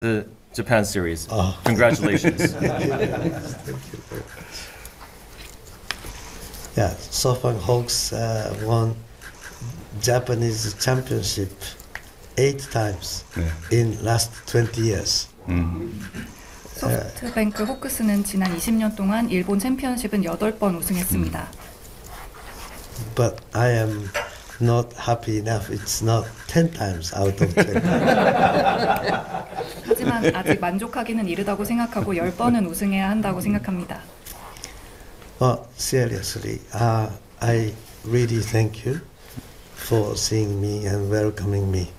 the Japan series. Oh. Congratulations. Thank you very much. Yeah, SoftBank Hawks won Japanese championship 8 times in last 20 years. 소프트뱅크 호크스는 지난 20년 동안 일본 챔피언십은 8번 우승했습니다. But I am not happy enough. It's not 10 times out of 20. 하지만 아직 만족하기는 이르다고 생각하고 10번은 우승해야 한다고 생각합니다. Well, seriously, I really thank you for seeing me and welcoming me.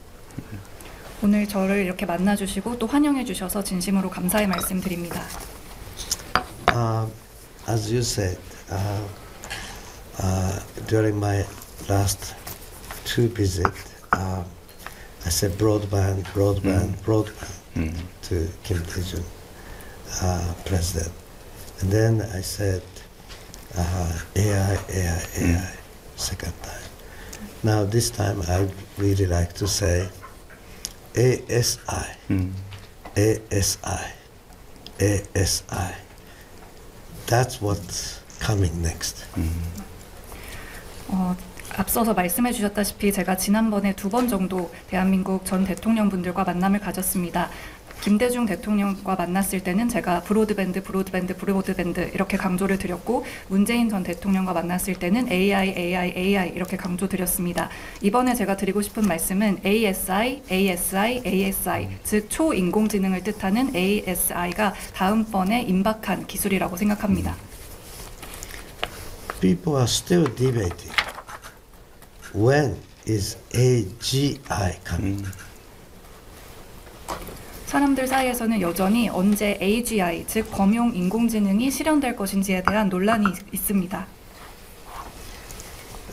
오늘 저를 이렇게 만나주시고 또 환영해 주셔서 진심으로 감사의 말씀드립니다. As you said, during my last 2 visits, I said broadband to Kim Tae-jun, president. And then I said AI, second time. Now this time I really like to say ASI, ASI, ASI. That's what's coming next. 앞서서 말씀해 주셨다시피 제가 지난번에 2번 정도 대한민국 전 대통령분들과 만남을 가졌습니다. 김대중 대통령과 만났을 때는 제가 브로드밴드 이렇게 강조를 드렸고 문재인 전 대통령과 만났을 때는 AI 이렇게 강조드렸습니다. 이번에 제가 드리고 싶은 말씀은 ASI, 즉 초인공지능을 뜻하는 ASI가 다음번에 임박한 기술이라고 생각합니다. People are still debating. When is AGI coming? 사람들 사이에서는 여전히 언제 AGI, 즉 범용 인공지능이 실현될 것인지에 대한 논란이 있습니다.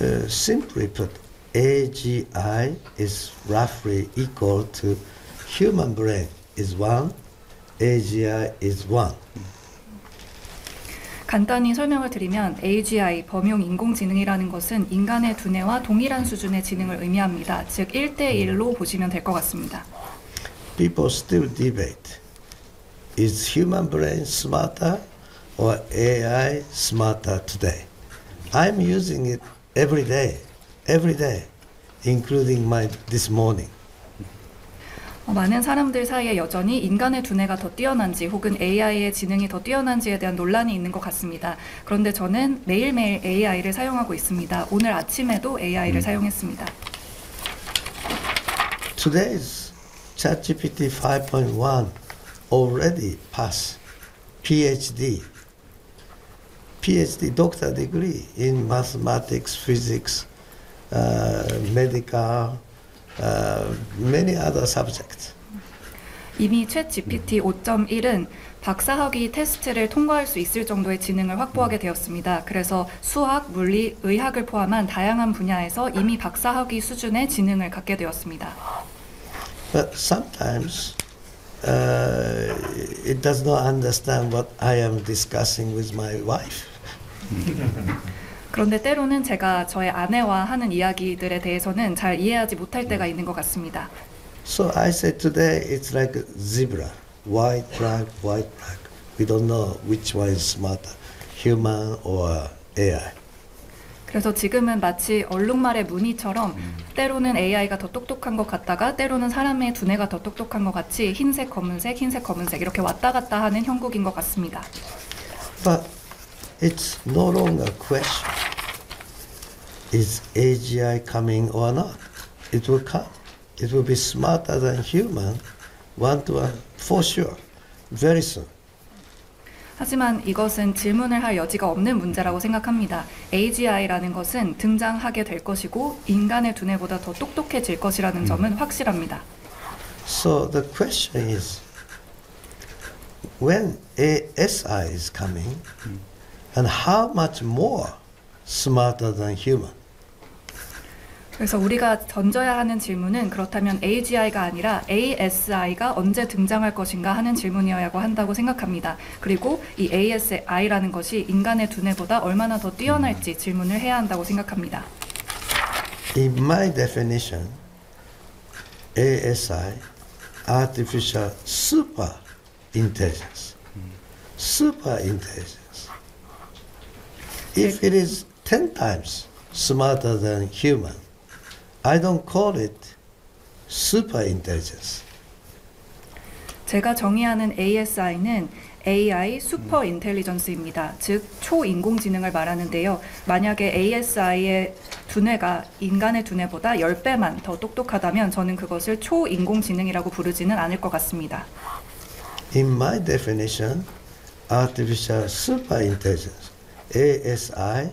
Simply put, AGI is roughly equal to human brain is 1, AGI is 1. 간단히 설명을 드리면 AGI, 범용 인공지능이라는 것은 인간의 두뇌와 동일한 수준의 지능을 의미합니다. 즉 1대1로 보시면 될 것 같습니다. People still debate. Is human brain smarter or AI smarter today? I'm using it every day, including this morning. 많은 사람들 사이에 여전히 인간의 두뇌가 더 뛰어난지 혹은 AI의 지능이 더 뛰어난지에 대한 논란이 있는 것 같습니다. 그런데 저는 매일매일 AI를 사용하고 있습니다. 오늘 아침에도 AI를 사용했습니다. Today's ChatGPT 5.1 already passed PhD doctor degree in mathematics, physics, medical, many other subjects. 이미 챗GPT 5.1은 박사학위 테스트를 통과할 수 있을 정도의 지능을 확보하게 되었습니다. 그래서 수학, 물리, 의학을 포함한 다양한 분야에서 이미 박사학위 수준의 지능을 갖게 되었습니다. But sometimes it does not understand what I am discussing with my wife. 그런데 때로는 제가 저의 아내와 하는 이야기들에 대해서는 잘 이해하지 못할 때가 있는 것 같습니다. So I said today it's like a zebra, white flag. We don't know which one is smarter, human or AI. 그래서 지금은 마치 얼룩말의 무늬처럼 때로는 AI가 더 똑똑한 것 같다가 때로는 사람의 두뇌가 더 똑똑한 것 같이 흰색, 검은색 이렇게 왔다 갔다 하는 형국인 것 같습니다. But it's no longer a question. Is AGI coming or not? It will come. It will be smarter than human, 1-to-1, for sure, very soon. 하지만 이것은 질문을 할 여지가 없는 문제라고 생각합니다. AGI라는 것은 등장하게 될 것이고 인간의 두뇌보다 더 똑똑해질 것이라는 점은 확실합니다. So the question is, when ASI is coming, and how much more smarter than human? 그래서 우리가 던져야 하는 질문은 그렇다면 AGI가 아니라 ASI가 언제 등장할 것인가 하는 질문이어야 한다고 생각합니다. 그리고 이 ASI라는 것이 인간의 두뇌보다 얼마나 더 뛰어날지 질문을 해야 한다고 생각합니다. In my definition, ASI artificial super intelligence. Super intelligence. If it is 10 times smarter than human, I don't call it super intelligence. 제가 정의하는 ASI는 AI 슈퍼 인텔리전스입니다. 즉 초인공지능을 말하는데요. 만약에 ASI의 두뇌가 인간의 두뇌보다 10배만 더 똑똑하다면 저는 그것을 초인공지능이라고 부르지는 않을 것 같습니다. In my definition, artificial super intelligence, ASI,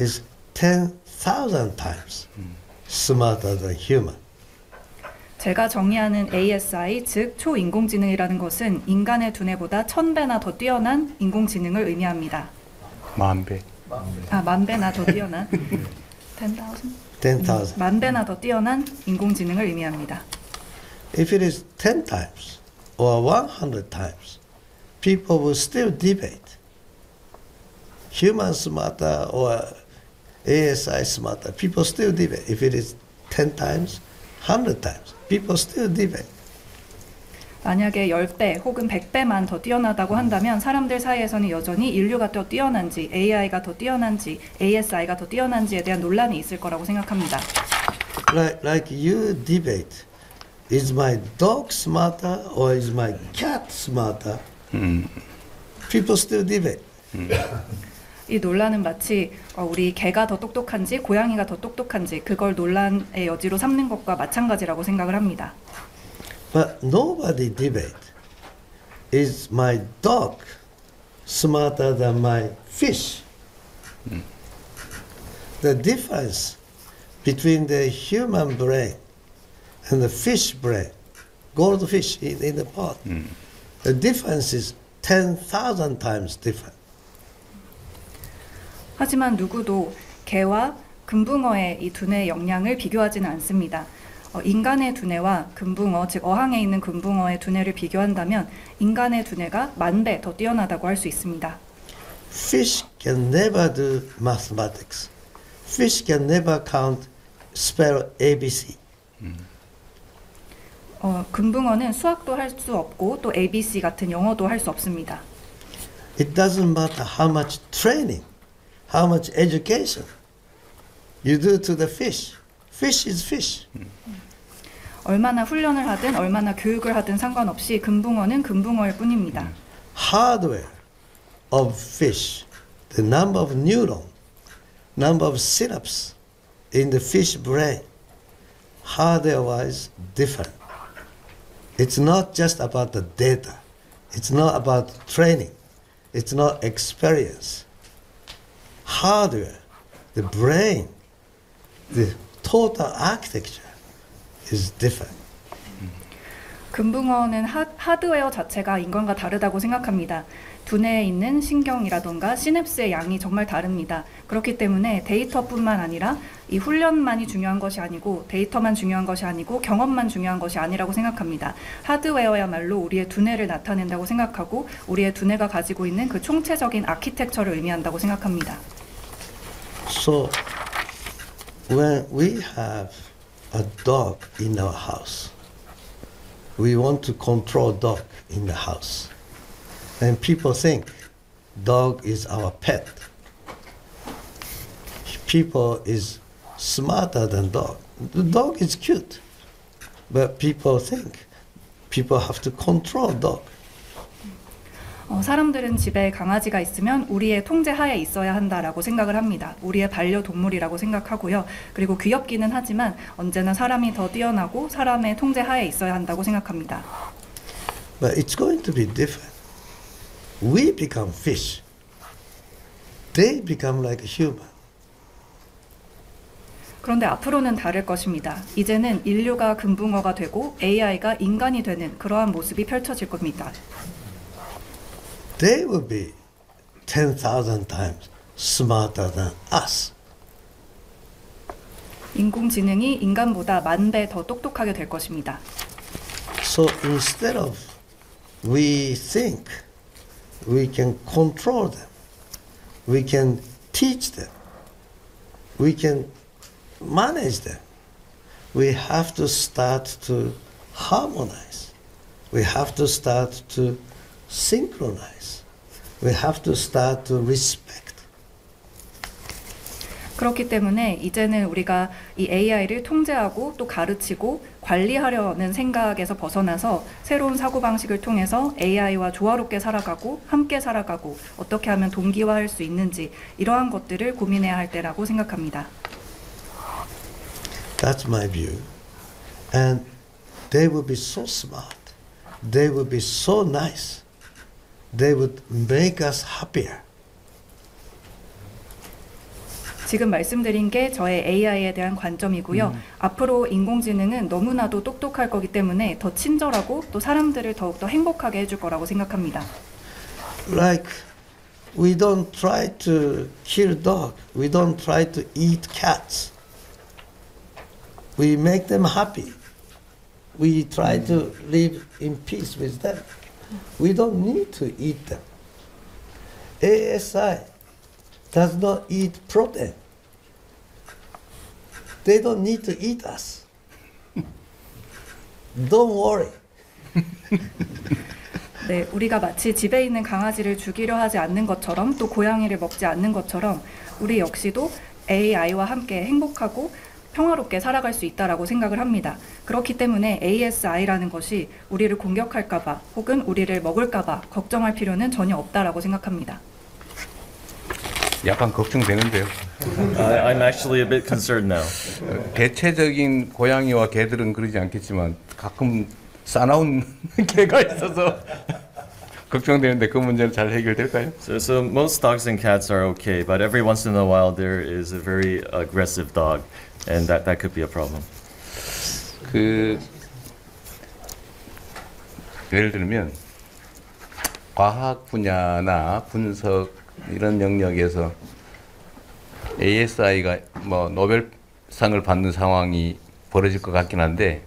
is 10,000 times smarter than human. 제가 정의하는 ASI, 즉 초인공지능이라는 것은 인간의 두뇌보다 1000배나 더 뛰어난 인공지능을 의미합니다. 10,000배. 만 배나 더 뛰어난 10,000? 10,000. 만 배나 더 뛰어난 인공지능을 의미합니다. If it is 10 times or 100 times, people will still debate. Human smarter or ASI smarter, people still debate. If it is 10 times, 100 times, people still debate. 만약에 10배 혹은 100배만 더 뛰어나다고 한다면 사람들 사이에서는 여전히 인류가 더 뛰어난지, AI가 더 뛰어난지, ASI가 더 뛰어난지에 대한 논란이 있을 거라고 생각합니다. Like you debate, is my dog smarter or is my cat smarter? People still debate. 이 논란은 마치 우리 개가 더 똑똑한지 고양이가 더 똑똑한지 그걸 논란의 여지로 삼는 것과 마찬가지라고 생각을 합니다. But nobody debate, is my dog smarter than my fish? The difference between the human brain and the fish brain, goldfish in the pot, the difference is 10,000 times different. 하지만 누구도 개와 금붕어의 이 두뇌의 역량을 비교하지는 않습니다. 인간의 두뇌와 금붕어, 즉 어항에 있는 금붕어의 두뇌를 비교한다면 인간의 두뇌가 10,000배 더 뛰어나다고 할 수 있습니다. Fish can never do mathematics. Fish can never count, spell ABC. 금붕어는 수학도 할 수 없고 또 ABC 같은 영어도 할 수 없습니다. It doesn't matter how much training, how much education you do to the fish. Fish is fish. 얼마나 훈련을 하든 얼마나 교육을 하든 상관없이 금붕어는 금붕어일 뿐입니다. Hardware of fish, the number of neuron, number of synapses in the fish brain, hardware-wise different. It's not just about the data. It's not about training. It's not experience. Hardware, the brain, the total architecture is different. 금붕어는 하드웨어 자체가 인간과 다르다고 생각합니다. 두뇌에 있는 신경이라던가 시냅스의 양이 정말 다릅니다. 그렇기 때문에 데이터뿐만 아니라 이 훈련만이 중요한 것이 아니고 데이터만 중요한 것이 아니고 경험만 중요한 것이 아니라고 생각합니다. 하드웨어야말로 우리의 두뇌를 나타낸다고 생각하고 우리의 두뇌가 가지고 있는 그 총체적인 아키텍처를 의미한다고 생각합니다. So when we have a dog in our house, we want to control dog in the house. And people think dog is our pet. People is smarter than dog. The dog is cute. But people think people have to control dog. 사람들은 집에 강아지가 있으면 우리의 통제하에 있어야 한다라고 생각을 합니다. 우리의 반려동물이라고 생각하고요. 그리고 귀엽기는 하지만 언제나 사람이 더 뛰어나고 사람의 통제하에 있어야 한다고 생각합니다. But it's going to be different. We become fish. They become like a human. 그런데 앞으로는 다를 것입니다. 이제는 인류가 금붕어가 되고 AI가 인간이 되는 그러한 모습이 펼쳐질 겁니다. They will be 10,000 times smarter than us. 인공지능이 인간보다 10,000배 더 똑똑하게 될 것입니다. So instead of we think we can control them, we can teach them, we can manage them, we have to start to harmonize we have to start to synchronize. We have to start to respect. 그렇기 때문에 이제는 우리가 이 AI를 통제하고 또 가르치고 관리하려는 생각에서 벗어나서 새로운 사고방식을 통해서 AI와 조화롭게 살아가고 함께 살아가고 어떻게 하면 동기화할 수 있는지 이러한 것들을 고민해야 할 때라고 생각합니다. That's my view. And they will be so smart. They will be so nice. They would make us happier. 지금 말씀드린 게 저의 AI에 대한 관점이고요. 앞으로 인공지능은 너무나도 똑똑할 거기 때문에 더 친절하고 또 사람들을 더욱더 행복하게 해줄 거라고 생각합니다. Like we don't try to kill dog. We don't try to eat cats. We make them happy. We try to live in peace with them. We don't need to eat them. ASI does not eat protein. They don't need to eat us. Don't worry. 네, 우리가 마치 집에 있는 강아지를 죽이려 하지 않는 것처럼 또 고양이를 먹지 않는 것처럼 우리 역시도 AI와 함께 행복하고 평화롭게 살아갈 수 있다라고 생각을 합니다. 그렇기 때문에 ASI라는 것이 우리를 공격할까봐 혹은 우리를 먹을까봐 걱정할 필요는 전혀 없다라고 생각합니다. 약간 걱정되는데요. I'm actually a bit concerned now. 대체적인 고양이와 개들은 그러지 않겠지만 가끔 싸나운 개가 있어서 걱정되는데 그 문제는 잘 해결될까요? So most dogs and cats are okay, but every once in a while there is a very aggressive dog, and that could be a problem. 그 예를 들면 과학 분야나 분석 이런 영역에서 ASI가 뭐 노벨상을 받는 상황이 벌어질 것 같긴 한데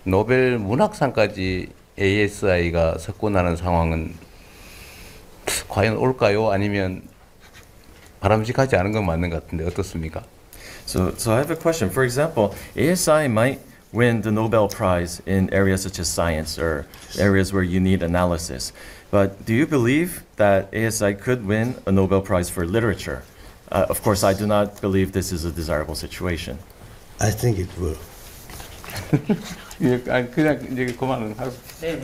노벨 문학상까지 ASI가 석권하는 상황은 과연 올까요? 아니면 바람직하지 않은 건 맞는 것 같은데 어떻습니까? So I have a question. For example, ASI might win the Nobel Prize in areas such as science or areas where you need analysis. But do you believe that ASI could win a Nobel Prize for literature? Of course, I do not believe this is a desirable situation. I think it will. 그냥 이제 그만은 하고. 네.